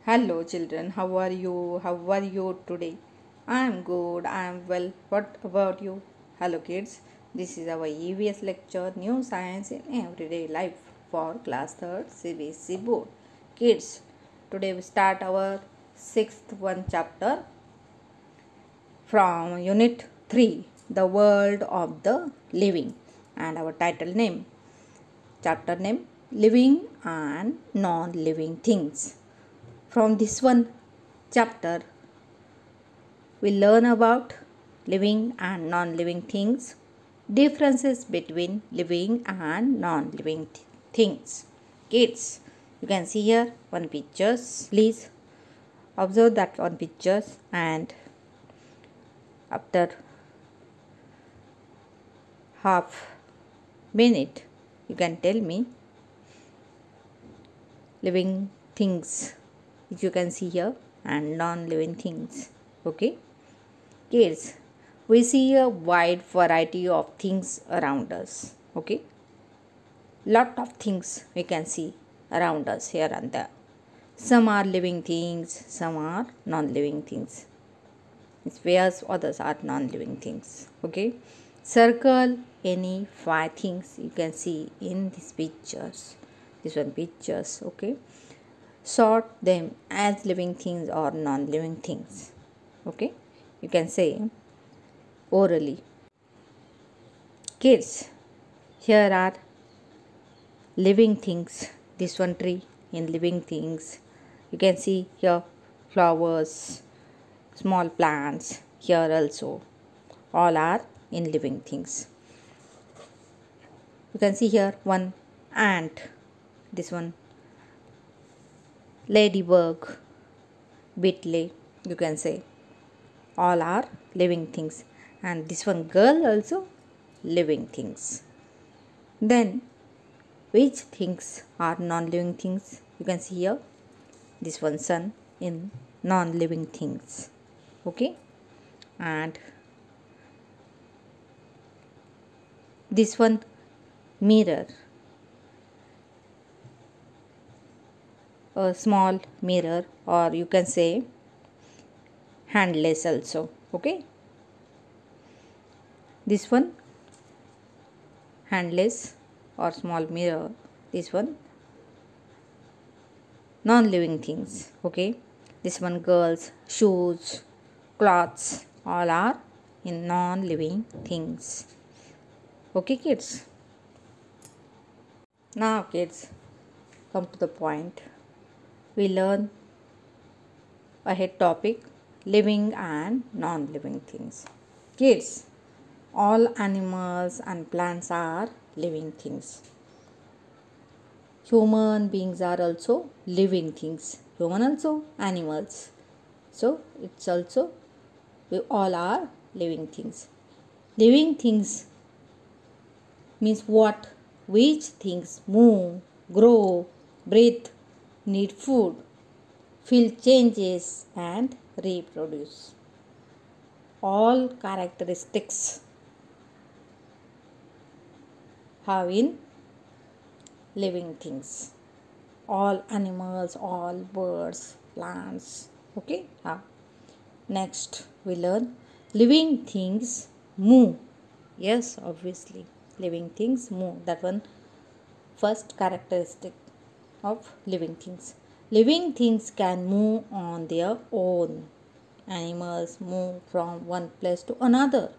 Hello children, how are you? How are you today? I am good, I am well. What about you? Hello kids, this is our EVS lecture New Science in Everyday Life for class 3rd CBSE board. Kids, today we start our 6th one chapter from unit 3, The World of the Living, and our title name, chapter name, Living and Non-Living Things. From this one chapter, we learn about living and non-living things, differences between living and non-living things. Kids, you can see here one pictures. Please observe that one pictures, and after half minute you can tell me living things which you can see here and non-living things. Okay kids, we see a wide variety of things around us. Okay, lot of things we can see around us here and there. Some are living things, some are non-living things, whereas others are non-living things. Okay, circle any 5 things you can see in these pictures, this one pictures. Okay, sort them as living things or non-living things. Okay, you can say orally. Kids, here are living things. This one tree in living things. You can see here flowers, small plants here also. All are in living things. You can see here one ant, this one ladybug, beetle, you can say. All are living things, and this one girl also living things. Then which things are non-living things? You can see here this one sun in non-living things. Okay, and this one mirror, a small mirror, or you can say handless also. Okay, this one handless or small mirror, this one non-living things. Okay, this one girls shoes, clothes, all are in non-living things. Okay kids, now kids, come to the point. We learn ahead topic, living and non-living things. Kids, all animals and plants are living things. Human beings are also living things. Human also animals. So it's also, we all are living things. Living things means what? Which things move, grow, breathe, need food, feel changes and reproduce. All characteristics have in living things. All animals, all birds, plants. Okay. Next we learn living things move. Yes, obviously living things move. That one first characteristic of living things. Living things can move on their own. Animals move from one place to another.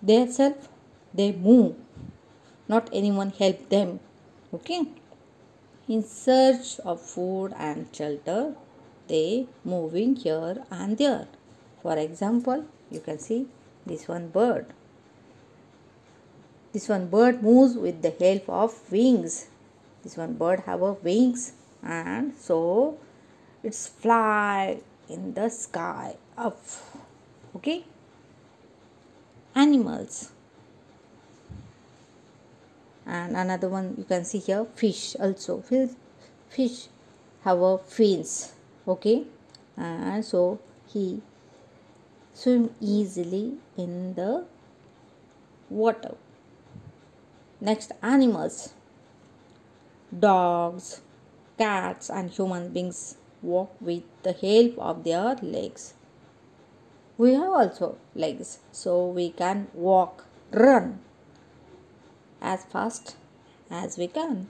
Themselves they move. Not anyone help them. Okay. In search of food and shelter, they moving here and there. For example, you can see this one bird. This one bird moves with the help of wings. This one bird have a wings, and so it's fly in the sky up. Okay. Animals. And another one you can see here, fish also. Fish have a fins. Okay, and so he swim easily in the water. Next, animals. Dogs, cats and human beings walk with the help of their legs. We have also legs, so we can walk, run as fast as we can.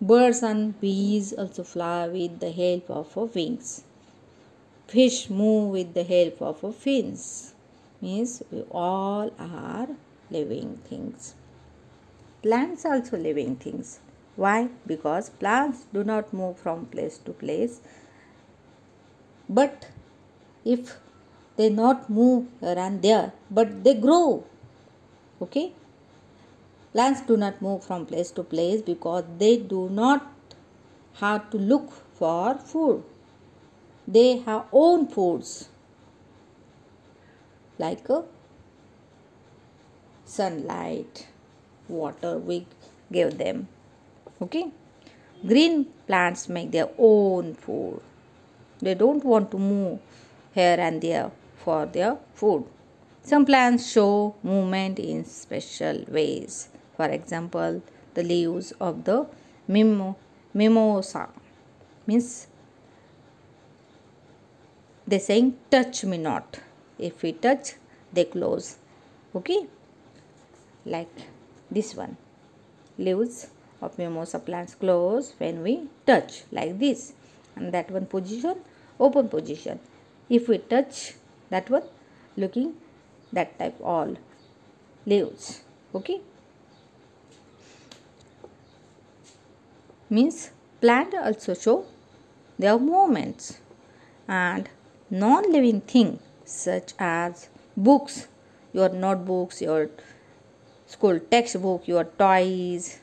Birds and bees also fly with the help of wings. Fish move with the help of fins. Means we all are living things. Plants also living things. Why? Because plants do not move from place to place. But if they not move here and there, but they grow. Okay? Plants do not move from place to place because they do not have to look for food. They have own foods like sunlight, water we give them. Okay? Green plants make their own food. They don't want to move here and there for their food. Some plants show movement in special ways. For example, the leaves of the mimosa means they saying touch me not. If we touch, they close. Okay? Like this one. Leaves of mimosa plants close when we touch like this. And that one position, open position. If we touch that one, looking that type all leaves. Okay? Means plant also show their movements. And non-living thing such as books, your notebooks, your school textbook, your toys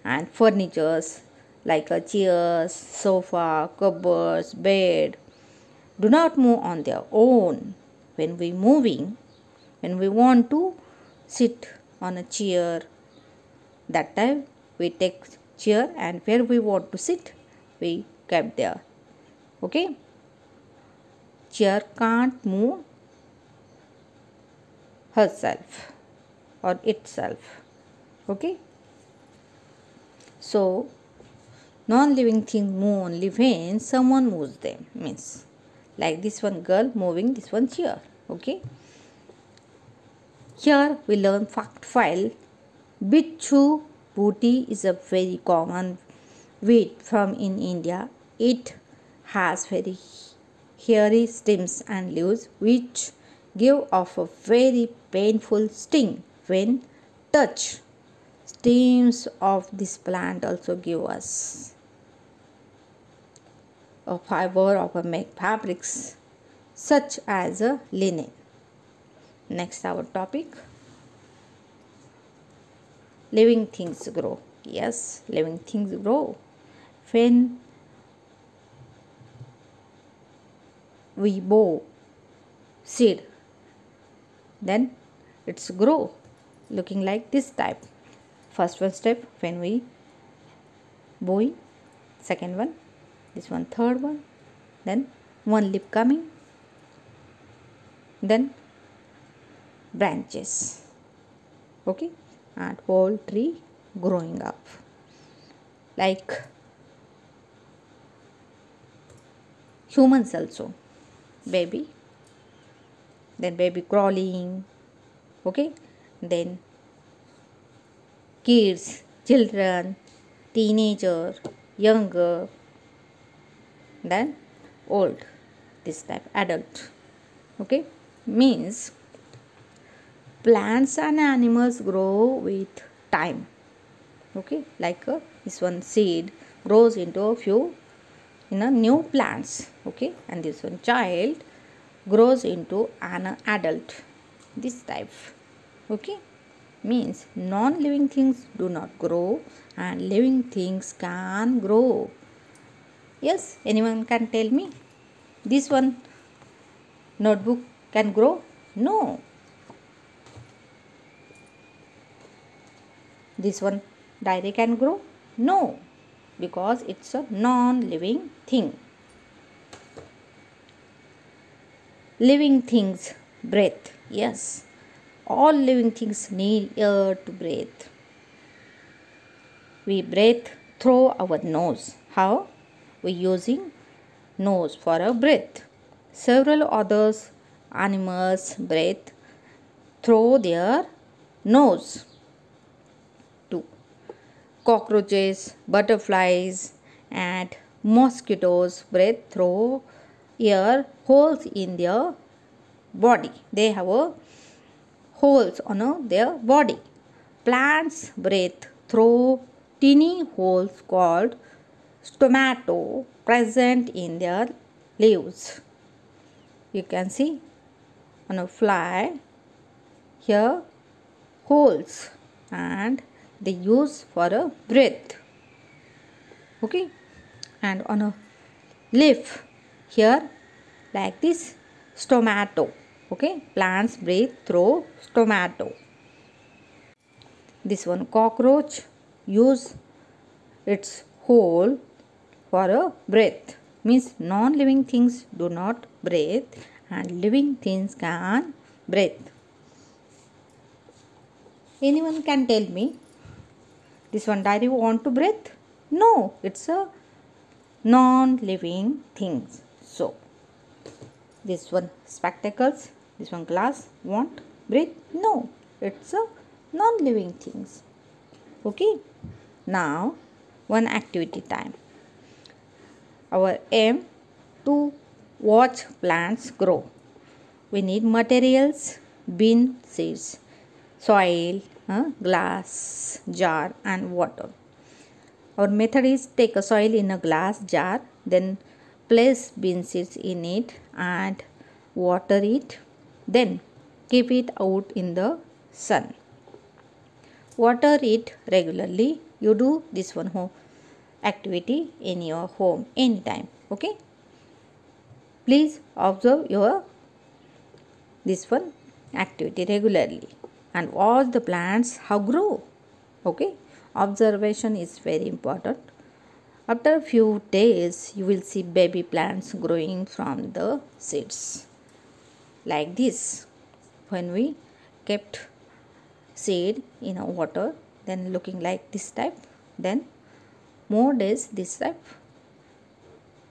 and furnitures like chairs, sofa, cupboards, bed do not move on their own. When we want to sit on a chair, that time we take chair and where we want to sit, we kept there. Okay? Chair can't move herself or itself. Okay? So, non-living things move only when someone moves them. Means, like this one girl moving this one chair. Okay? Here we learn fact file. Bichu booty is a very common weed from in India. It has very hairy stems and leaves which give off a very painful sting when touched. Stems of this plant also give us a fiber of a make fabrics such as a linen. Next our topic, living things grow. Yes, living things grow. When we bow seed, then it's grow looking like this type. First one step when we bowing, second one, this one third one, then one leaf coming, then branches. Okay? And whole tree growing up. Like humans also. Baby, then baby crawling. Okay? Then kids, children, teenager, younger, then old, this type, adult. Okay? Means plants and animals grow with time. Okay? Like this one seed grows into a few new plants. Okay? And this one child grows into an adult. This type. Okay? Means non-living things do not grow and living things can grow. Yes, anyone can tell me? This one notebook can grow? No. This one diary can grow? No. Because it's a non-living thing. Living things breathe. Yes. All living things need air to breathe. We breathe through our nose. How? we using nose for a breath. Several others animals breathe through their nose too. Cockroaches, butterflies, and mosquitoes breathe through air holes in their body. They have holes on their body. Plants breathe through tiny holes called stomata present in their leaves. You can see on a fly here holes, and they use for a breath. Okay, and on a leaf here like this stomata. Okay, plants breathe through stomata. This one cockroach use its hole for a breath, means non-living things do not breathe and living things can breathe. Anyone can tell me this one diary want to breathe? No, it's a non-living things. So this one spectacles, this one glass want breathe? No, it's a non-living things. Okay, now one activity time. Our aim to watch plants grow. We need materials, bin, seeds, soil, glass, jar and water. Our method is take a soil in a glass jar, then place bean seeds in it and water it, then keep it out in the sun. Water it regularly. You do this one home activity in your home anytime. Okay, please observe your this one activity regularly and watch the plants how grow. Okay, observation is very important. After a few days you will see baby plants growing from the seeds like this. When we kept seed in a water, then looking like this type, then more days this type.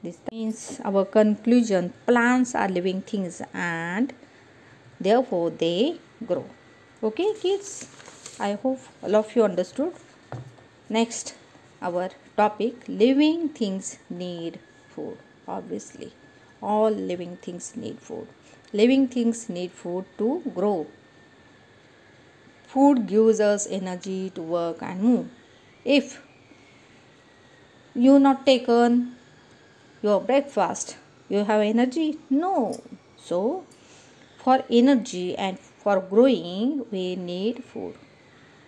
This means our conclusion, plants are living things and therefore they grow. Okay kids, I hope all of you understood. Next, our topic, living things need food. Obviously all living things need food. Living things need food to grow. Food gives us energy to work and move. If you not taken your breakfast, you have energy? No. So for energy and for growing we need food.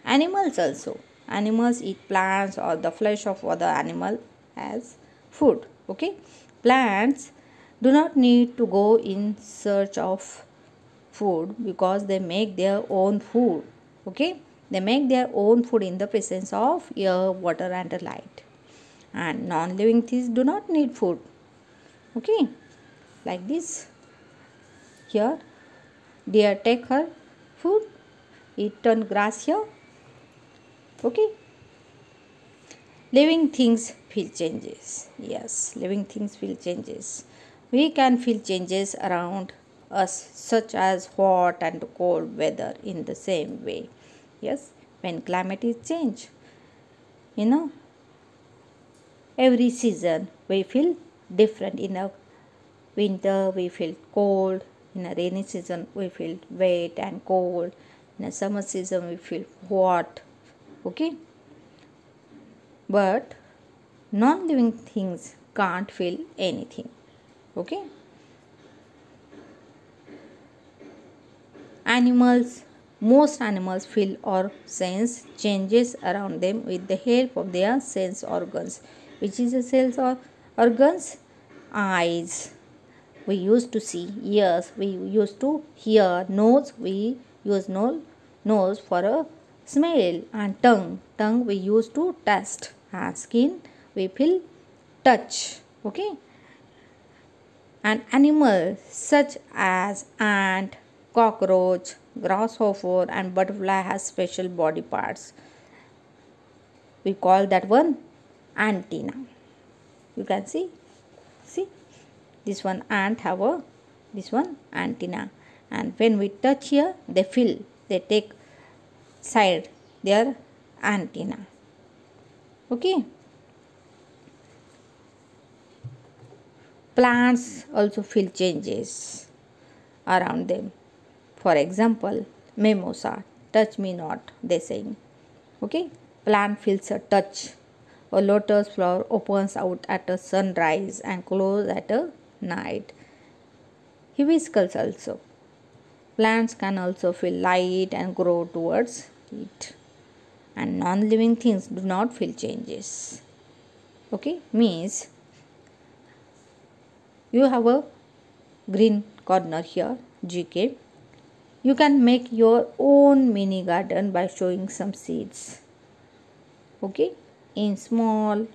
Animals also. Animals eat plants or the flesh of other animal as food. Okay. Plants do not need to go in search of food because they make their own food. Okay, they make their own food in the presence of air, water and light. And non-living things do not need food. Okay, like this. Here deer take her food, eat on grass here. Okay, living things feel changes. Yes, living things feel changes. We can feel changes around us, such as hot and cold weather in the same way. Yes, when climate is change, every season we feel different. In a winter we feel cold, in a rainy season we feel wet and cold, in a summer season we feel hot. Okay, but non-living things can't feel anything. Okay, most animals feel or sense changes around them with the help of their sense organs. Which is the sense or organs? Eyes, we used to see. Ears, we used to hear. Nose, we use nose for a smell. And tongue we used to taste. And skin we feel touch. Okay, and animals such as ant, cockroach, grasshopper and butterfly has special body parts. We call that one antenna. You can see this one ant have a this one antenna, and when we touch here they take side their antenna. Okay. Plants also feel changes around them. For example, mimosa, touch me not, they saying. Okay, plant feels a touch. A lotus flower opens out at a sunrise and closes at a night. Hibiscus also. Plants can also feel light and grow towards it. And non-living things do not feel changes. Okay, means you have a green corner here, GK. You can make your own mini garden by sowing some seeds. Okay, in small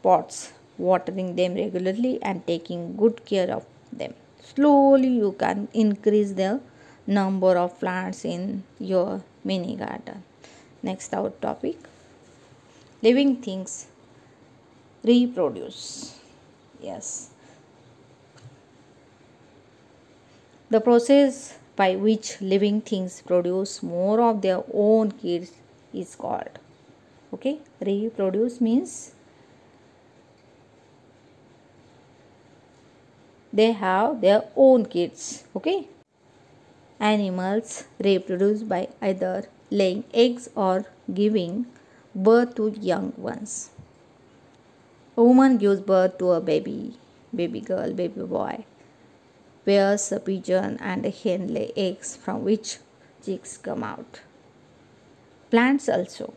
pots, watering them regularly and taking good care of them. Slowly you can increase the number of plants in your mini garden. Next our topic, living things reproduce. Yes. The process by which living things produce more of their own kids is called. Okay, reproduce means they have their own kids. Okay, animals reproduce by either laying eggs or giving birth to young ones. A woman gives birth to a baby girl, baby boy, bears a pigeon, and a hen lay eggs from which chicks come out. Plants also.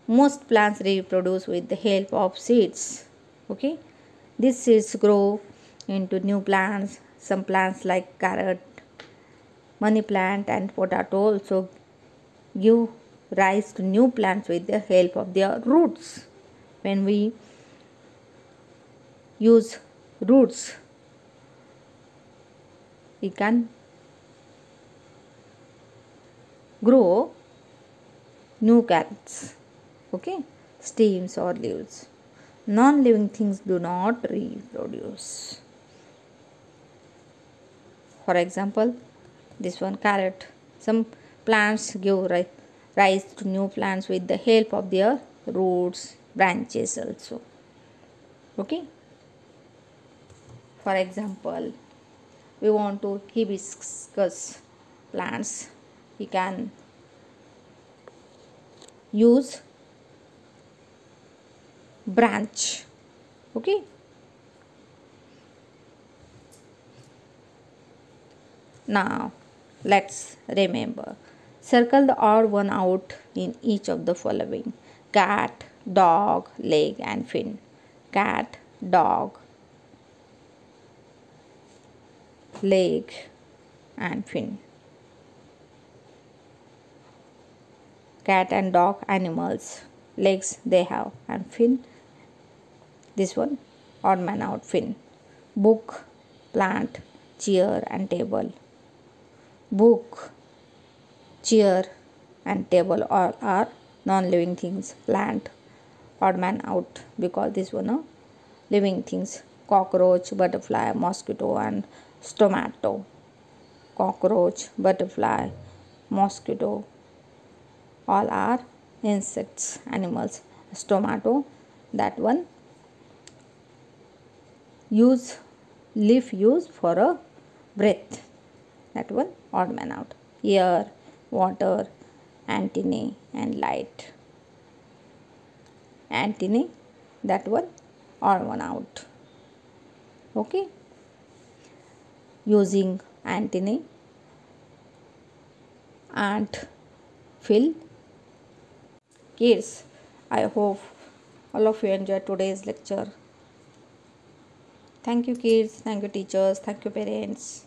Most plants reproduce with the help of seeds. Okay, these seeds grow into new plants. Some plants like carrot, money plant, and potato also give rise to new plants with the help of their roots. When we use roots, we can grow new carrots. Okay, stems or leaves. Non-living things do not reproduce. For example, this one carrot. Some plants give rise to new plants with the help of their roots, branches also. Okay. For example, we want to hibiscus plants. We can use branch. Okay, now let's remember, circle the odd one out in each of the following: cat, dog, leg, and fin. Cat, dog, leg, and fin. Cat and dog animals, legs they have, and fin, this one odd man out, fin. Book, plant, chair, and table. Book, chair, and table all are non-living things. Plant, odd man out, because this one are living things. Cockroach, butterfly, mosquito, and tomato. Cockroach, butterfly, mosquito, all are insects, animals. Tomato, that one leaf used for a breath, that one odd man out. Air, water, antennae, and light. Antennae, that one odd one out. Okay, using antennae and fill. Kids, I hope all of you enjoyed today's lecture. Thank you kids, thank you teachers, thank you parents.